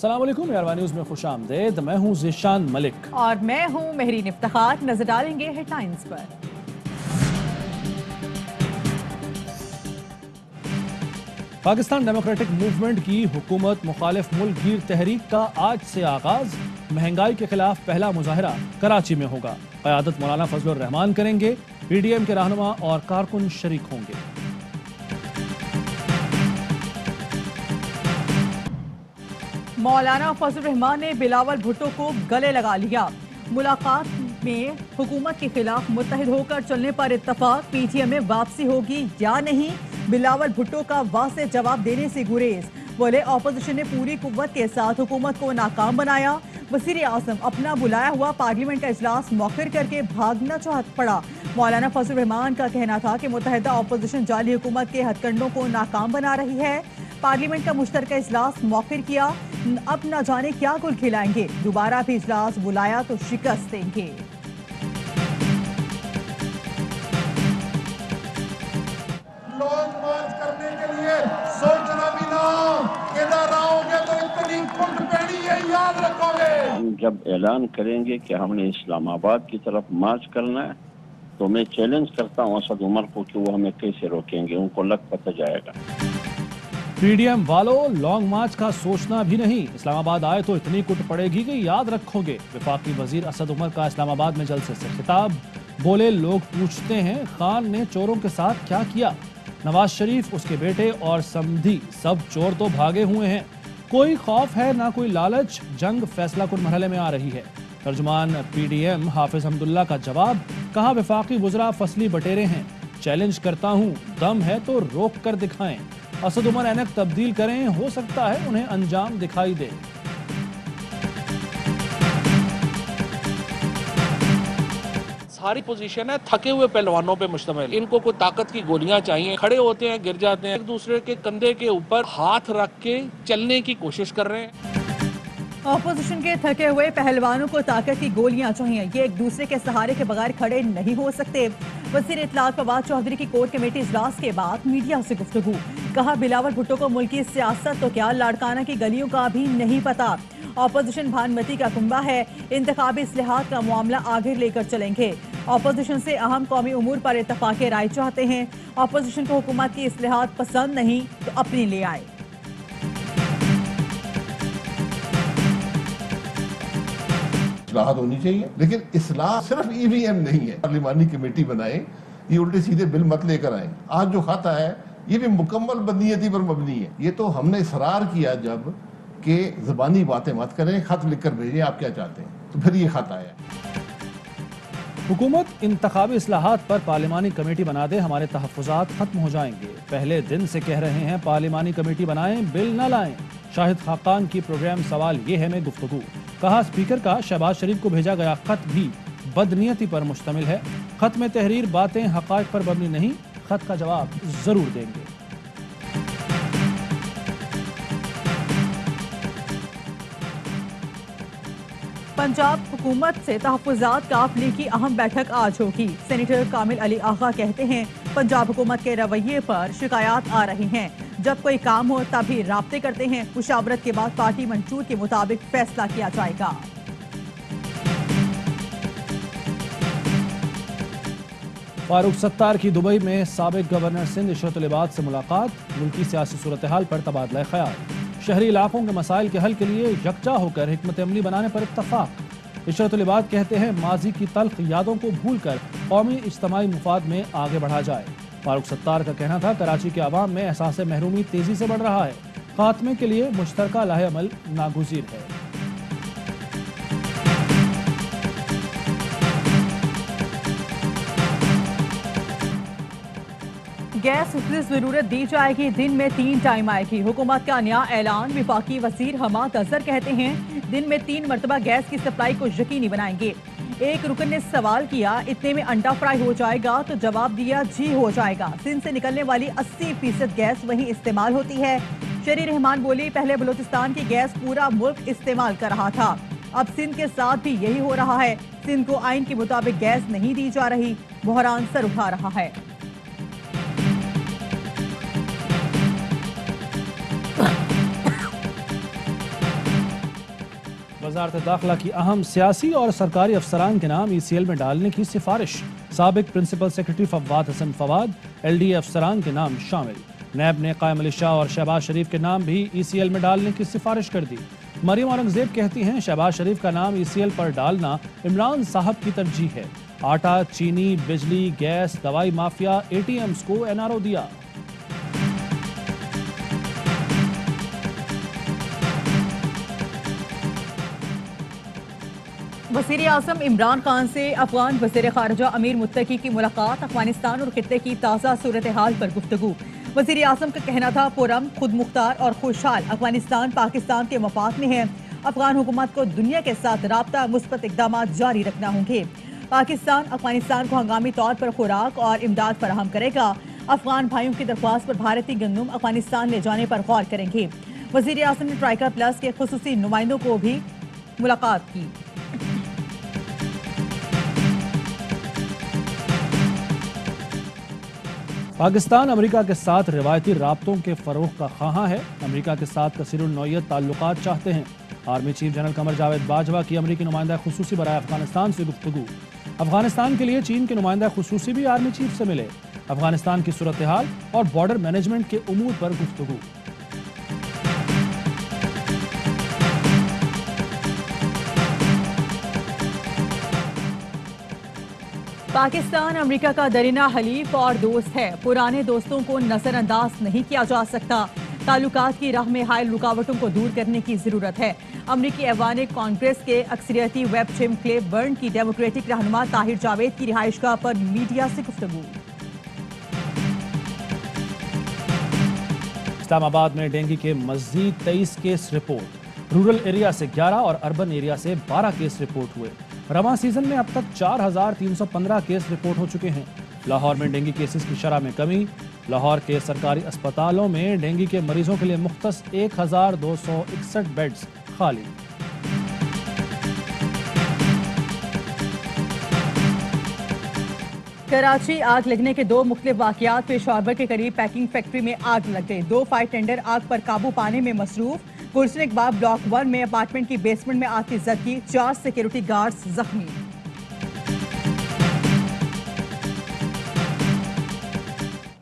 अस्सलाम वालेकुम, यारवा न्यूज़ में खुश आमदेद। मैं हूँ ज़ीशान मलिक और मैं हूँ मेहरीन इफ्तिखार। नजर डालेंगे हेडलाइंस पर। पाकिस्तान डेमोक्रेटिक मूवमेंट की हुकूमत मुखालिफ मुल्क गिर तहरीक का आज से आगाज। महंगाई के खिलाफ पहला मुजाहरा कराची में होगा। क़यादत मौलाना फजलुर रहमान करेंगे। PDM के रहनुमा और कारकुन शरीक होंगे। मौलाना फजलुर रहमान ने बिलावल भुट्टो को गले लगा लिया। मुलाकात में हुकूमत के खिलाफ मुत्तहिद होकर चलने पर इत्तफाक। PTM में वापसी होगी या नहीं, बिलावल भुट्टो का वाज़ेह जवाब देने से गुरेज। बोले अपोजिशन ने पूरी कुव्वत के साथ हुकूमत को नाकाम बनाया। वज़ीर आज़म अपना बुलाया हुआ पार्लियामेंट का इजलास मौखर करके भागना चाह पड़ा। मौलाना फजलुर रहमान का कहना था कि मुत्तहिदा अपोजिशन जाली हुकूमत के हथकंडों को नाकाम बना रही है। पार्लियामेंट का मुश्तरका इजलास मौखर किया, अब न जाने क्या गुल खिलाएंगे। दोबारा भी इजलास बुलाया तो शिकस्त देंगे। लॉन्ग मार्च करने के लिए सोचना भी ना, इधर आओगे तो इतनी कुंड पेड़ी है, याद रखोगे। हम जब ऐलान करेंगे कि हमने इस्लामाबाद की तरफ मार्च करना है, तो मैं चैलेंज करता हूँ असद उमर को कि वो हमें कैसे रोकेंगे, उनको लग पता जाएगा। PDM वालों, लॉन्ग मार्च का सोचना भी नहीं। इस्लामाबाद आए तो इतनी कुट पड़ेगी कि याद रखोगे। वफाकी वजीर असद उमर का इस्लामाबाद में जलसे से खिताब। बोले लोग पूछते हैं खान ने चोरों के साथ क्या किया। नवाज शरीफ, उसके बेटे और समधी सब चोर तो भागे हुए हैं। कोई खौफ है ना कोई लालच, जंग फैसला कुन मरहले में आ रही है। तर्जुमान PDM हाफिज हमदुल्ला का जवाब। कहा वफाकी वज़रा फसली बटेरे हैं। चैलेंज करता हूँ, दम है तो रोक कर दिखाएं। असद उमर ऐनक तब्दील करें, हो सकता है उन्हें अंजाम दिखाई दे। सारी पोजीशन है थके हुए पहलवानों पे मुश्तमिल। इनको कोई ताकत की गोलियां चाहिए। खड़े होते हैं, गिर जाते हैं, एक दूसरे के कंधे के ऊपर हाथ रख के चलने की कोशिश कर रहे हैं। अपोजिशन के थके हुए पहलवानों को ताकत की गोलियां चाहिए। ये एक दूसरे के सहारे के बगैर खड़े नहीं हो सकते। वज़ीर इत्तलात फवाद चौधरी की कोर कमेटी इजलास के बाद मीडिया से गुफ्तगू। कहा बिलावल भुट्टो को मुल्की सियासत तो क्या लाड़काना की गलियों का भी नहीं पता। अपोजिशन भानमती का कुंबा है, इंतखाबी इस्लाहात का मामला आगे लेकर चलेंगे। अपोजिशन से अहम कौमी उमूर पर इत्तफाक़ राय चाहते हैं। अपोजिशन को हुकूमत की इस्लाहात पसंद नहीं तो अपनी ले आए। इस्लाहात होनी चाहिए, लेकिन इस्लाह सिर्फ EVM नहीं है। पार्लिमानी कमेटी बनाए, ये उल्टे सीधे बिल मत लेकर आए। आज जो खत आया है ये भी मुकम्मल बदनीयती पर मबनी है। ये तो हमने इसरार किया जब कि ज़बानी बातें मत करें, खत लिखकर भेजें आप क्या चाहते हैं, तो फिर ये खत आया। हुकूमत इंतखाबी इस्लाहात पर पार्लिमानी कमेटी बना दे, हमारे तहफ़्फ़ुज़ात खत्म हो जाएंगे। पहले दिन से कह रहे हैं पार्लिमानी कमेटी बनाएं, बिल न लाएं। शाहिद खाकान की प्रोग्राम सवाल ये है में गुफ्तगू। कहा स्पीकर का शहबाज शरीफ को भेजा गया खत भी बदनीयती पर मुश्तमिल है। खत में तहरीर बातें हक़ाइक़ पर मबनी नहीं, खत का जवाब जरूर देंगे। पंजाब हुकूमत से तहफ़्फ़ुज़ात काफ़िले की अहम बैठक आज होगी। सेनेटर कामिल अली आगा कहते हैं पंजाब हुकूमत के रवैये पर शिकायत आ रही हैं। जब कोई काम हो तभी राब्ते करते हैं। मुशावरत के बाद पार्टी मंशूर के मुताबिक फैसला किया जाएगा। फारूक सत्तार की दुबई में साबिक गवर्नर सिंध इशरतुल इबाद से मुलाकात। मुल्की सियासी सूरत हाल पर तबादला ख्याल। शहरी इलाकों के मसाइल के हल के लिए यकजा होकर हिकमत अमली बनाने पर इत्तफाक। इशरतुल इबाद कहते हैं माजी की तल्ख यादों को भूल कर कौमी इज्तिमाई मुफाद में आगे बढ़ा जाए। फारूक सत्तार का कहना था कराची के अवाम में एहसास महरूमी तेजी से बढ़ रहा है। खात्मे के लिए मुश्तरका लाहे अमल नागुज़ीर है। गैस की जरूरत दी जाएगी, दिन में 3 टाइम आएगी। हुकूमत का नया ऐलान। विफाकी वजीर हमाद अजहर कहते हैं दिन में 3 मरतबा गैस की सप्लाई को यकीनी बनाएंगे। एक रुकन ने सवाल किया इतने में अंडा फ्राई हो जाएगा, तो जवाब दिया जी हो जाएगा। सिंध से निकलने वाली 80% गैस वहीं इस्तेमाल होती है। शरी रहमान बोली पहले बलूचिस्तान की गैस पूरा मुल्क इस्तेमाल कर रहा था, अब सिंध के साथ भी यही हो रहा है। सिंध को आइन के मुताबिक गैस नहीं दी जा रही, बहरान सर उठा रहा है। वजारत दाखिला की अहम सियासी और सरकारी अफसरान के नाम ECL में डालने की सिफारिश। साबिक principal secretary Fawad Hasan Fawad, LDA अफसरान के नाम शामिल। नैब ने कायम अली शाह और शहबाज शरीफ के नाम भी ECL में डालने की सिफारिश कर दी। मरियम औरंगजेब कहती हैं शहबाज शरीफ का नाम ECL पर डालना इमरान साहब की तरजीह है। आटा, चीनी, बिजली, गैस, दवाई माफिया, ATMs को NRO दिया। वज़ीर आज़म इमरान खान से अफगान वज़ीर ख़ारिजा अमीर मुत्तकी की मुलाकात। अफगानिस्तान और खित्ते की ताज़ा सूरत हाल पर गुफ्तगू। वज़ीर आज़म का कहना था पुरअमन, खुद मुख्तार और खुशहाल अफगानिस्तान पाकिस्तान के मफाद में है। अफगान हुकूमत को दुनिया के साथ राब्ता मुस्बत इक़दाम जारी रखना होंगे। पाकिस्तान अफगानिस्तान को हंगामी तौर पर खुराक और इमदाद फराहम करेगा। अफगान भाइयों की दरख्वास्त पर भारतीय गंदम अफगानिस्तान ले जाने पर गौर करेंगे। वज़ीर आज़म ने ट्राइकर प्लस के खुसूसी नुमाइंदों को भी मुलाकात की। पाकिस्तान अमेरिका के साथ रिवायती राब्तों के फरोग का ख्वाहां है। अमेरिका के साथ कसीरुल नौइयत ताल्लुकात चाहते हैं। Army chief general Qamar Javed Bajwa की अमेरिकी नुमाइंदा खुसूसी बराए अफगानिस्तान से गुफ्तगू। अफगानिस्तान के लिए चीन के नुमाइंदा खुसूसी भी आर्मी चीफ से मिले। अफगानिस्तान की सूरत हाल और बॉर्डर मैनेजमेंट के उमूर पर गुफ्तगू। पाकिस्तान अमेरिका का दरीना हलीफ और दोस्त है। पुराने दोस्तों को नजरअंदाज नहीं किया जा सकता। ताल्लुकात की राह में हायल रुकावटों को दूर करने की जरूरत है। अमरीकी ऐवान कांग्रेस के अक्सरियती वेब जिम क्लेबर्न की डेमोक्रेटिक रहनुमा ताहिर जावेद की रिहाइशगाह पर मीडिया से गुफ्तगू। इस्लामाबाद में डेंगू के मजीद 23 केस रिपोर्ट। रूरल एरिया से 11 और अर्बन एरिया से 12 केस रिपोर्ट हुए। रवां सीजन में अब तक 4315 केस रिपोर्ट हो चुके हैं। लाहौर में डेंगू केसेस की शरह में कमी। लाहौर के सरकारी अस्पतालों में डेंगू के मरीजों के लिए मुख्तस 1261 बेड्स खाली। कराची आग लगने के 2 मुख्तलिफ वाकयात। पेशावर के करीब पैकिंग फैक्ट्री में आग लग गई। 2 फायर टेंडर आग पर काबू पाने में मसरूफ। गुलशन बाग ब्लॉक 1 में अपार्टमेंट की बेसमेंट में आग की जदगी। 4 सिक्योरिटी गार्ड्स जख्मी।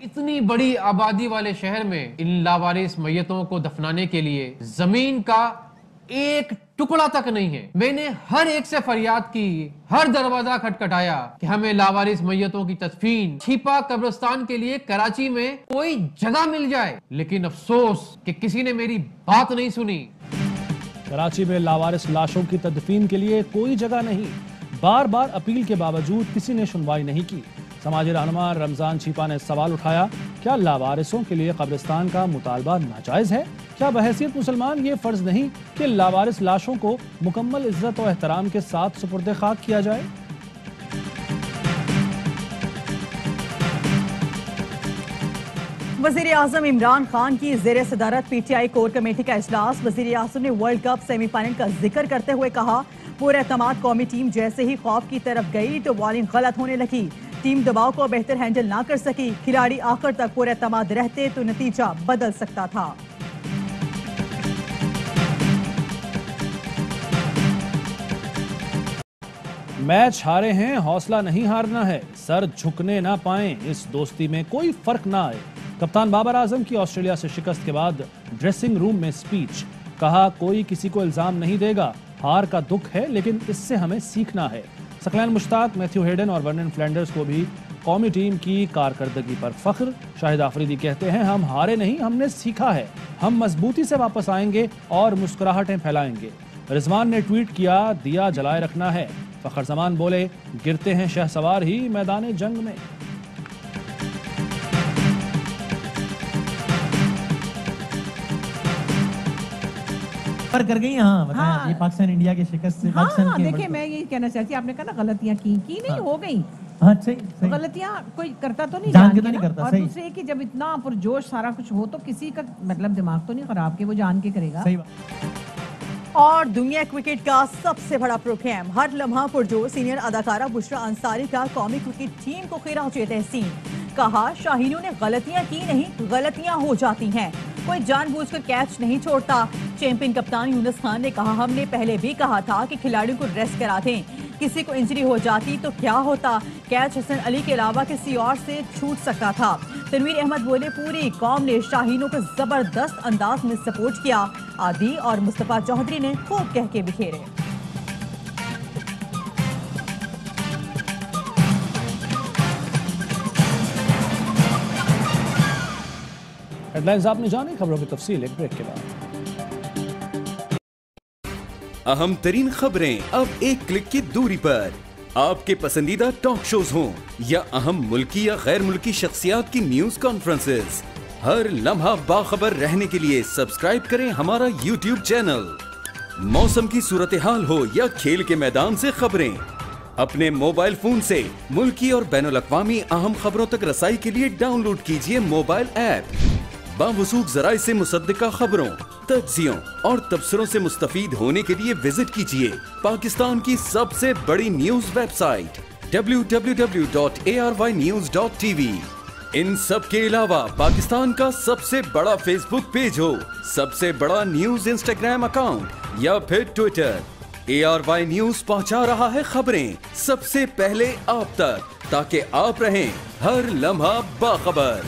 इतनी बड़ी आबादी वाले शहर में इन लावारिस मैयतों को दफनाने के लिए जमीन का एक टुकड़ा तक नहीं है। मैंने हर एक से फरियाद की, हर दरवाजा खटखटाया कि हमें लावारिस मैयतों की तदफीन छिपा कब्रिस्तान के लिए कराची में कोई जगह मिल जाए, लेकिन अफसोस कि किसी ने मेरी बात नहीं सुनी। कराची में लावारिस लाशों की तदफीन के लिए कोई जगह नहीं। बार बार अपील के बावजूद किसी ने सुनवाई नहीं की। समाजी रहनुमा रमजान छिपा ने सवाल उठाया, क्या लावारिसों के लिए कब्रिस्तान का मुतालबा नाजायज है? क्या बहैसियत मुसलमान ये फर्ज नहीं कि लावारिस लाशों को मुकम्मल इज्जत और एहतराम के साथ सुपुर्द खाक किया जाए? वज़ीर आज़म इमरान खान की ज़ेर सदारत PTI कोर कमेटी का इजलास। वज़ीर आज़म ने वर्ल्ड कप सेमीफाइनल का जिक्र करते हुए कहा, पूरे एतमाद कौमी टीम जैसे ही खौफ की तरफ गई तो बॉलिंग गलत होने लगी। टीम दबाव को बेहतर हैंडल ना कर सकी। खिलाड़ी आखिर तक पूरे एतमाद रहते तो नतीजा बदल सकता था। मैच हारे हैं, हौसला नहीं हारना है। सर झुकने ना पाएं, इस दोस्ती में कोई फर्क ना आए। कप्तान बाबर आजम की ऑस्ट्रेलिया से शिकस्त के बाद ड्रेसिंग रूम में स्पीच। कहा, कोई किसी को इल्जाम नहीं देगा। हार का दुख है लेकिन इससे हमें सीखना है। सकलैन मुश्ताक, मैथ्यू हेडन और वर्नन फ्लैंडर्स को भी कौमी टीम की कारकर्दगी पर फख्र। शाहिद आफरीदी कहते हैं, हम हारे नहीं, हमने सीखा है। हम मजबूती से वापस आएंगे और मुस्कुराहटें फैलाएंगे। रिजवान ने ट्वीट किया, दिया जलाए रखना है। फखर जमान बोले, गिरते हैं शहसवार ही मैदान जंग में। पर कर गई। हाँ, ये पाकिस्तान इंडिया के शिकस्त से हाँ, देखिए मैं ये कहना चाहती हूँ, आपने कहा ना गलतियां की नहीं हो गई। हाँ, सही। गलतियां कोई करता तो नहीं जान के तो नहीं करता। और दूसरे कि जब इतना पुरजोश सारा कुछ हो तो किसी का मतलब दिमाग तो नहीं खराब कि वो जान के करेगा। सही बात। और दुनिया क्रिकेट का सबसे बड़ा प्रोग्राम, हर लम्हा पुरजोश। सीनियर अदाकारा बुशरा अंसारी का कौमी क्रिकेट टीम को खिराज तहसीन। कहा, शाहीनों ने गलतियां की नहीं, गलतियां हो जाती हैं। کوئی جان بوجھ کر کیچ نہیں چھوڑتا۔ چیمپئن کپتان یونس خان نے کہا ہم نے پہلے بھی کہا تھا کہ کھلاڑیوں کو ریسٹ کرا دیں، کسی کو انجری ہو جاتی تو کیا ہوتا، کیچ حسن علی کے علاوہ کسی اور سے چھوٹ سکتا تھا۔ تنویر احمد بولے پوری قوم نے شاہینوں کو زبردست انداز میں سپورٹ کیا، عادی اور مصطفیٰ چودھری نے خوب کہہ کے بکھیرے۔ ہیڈ لائنز آپ نے جانی، خبروں کی تفصیل ایک بریک کے بعد۔ اہم ترین خبریں اب ایک کلک کی دوری پر، آپ کے پسندیدہ ٹاک شوز ہوں یا اہم ملکی یا غیر ملکی شخصیات کی نیوز کانفرنسز، ہر لمحہ باخبر رہنے کے لیے سبسکرائب کریں ہمارا یوٹیوب چینل۔ موسم کی صورتحال ہو یا کھیل کے میدان سے خبریں، اپنے موبائل فون سے ملکی اور بین الاقوامی اہم خبروں تک رسائی کے لیے ڈاؤن لوڈ کیجیے موبائل ایپ۔ باوثوق ذرائع سے مصدقہ خبروں، تجزیوں اور تبصروں سے مستفید ہونے کے لیے وزٹ کیجیے پاکستان کی سب سے بڑی نیوز ویب سائٹ www.arYnews.tv۔ ان سب کے علاوہ پاکستان کا سب سے بڑا فیس بک پیج ہو، سب سے بڑا نیوز انسٹاگرام اکاؤنٹ یا پھر ٹویٹر، ARY نیوز پہنچا رہا ہے خبریں سب سے پہلے آپ تک، تاکہ آپ رہیں ہر لمحہ باخبر۔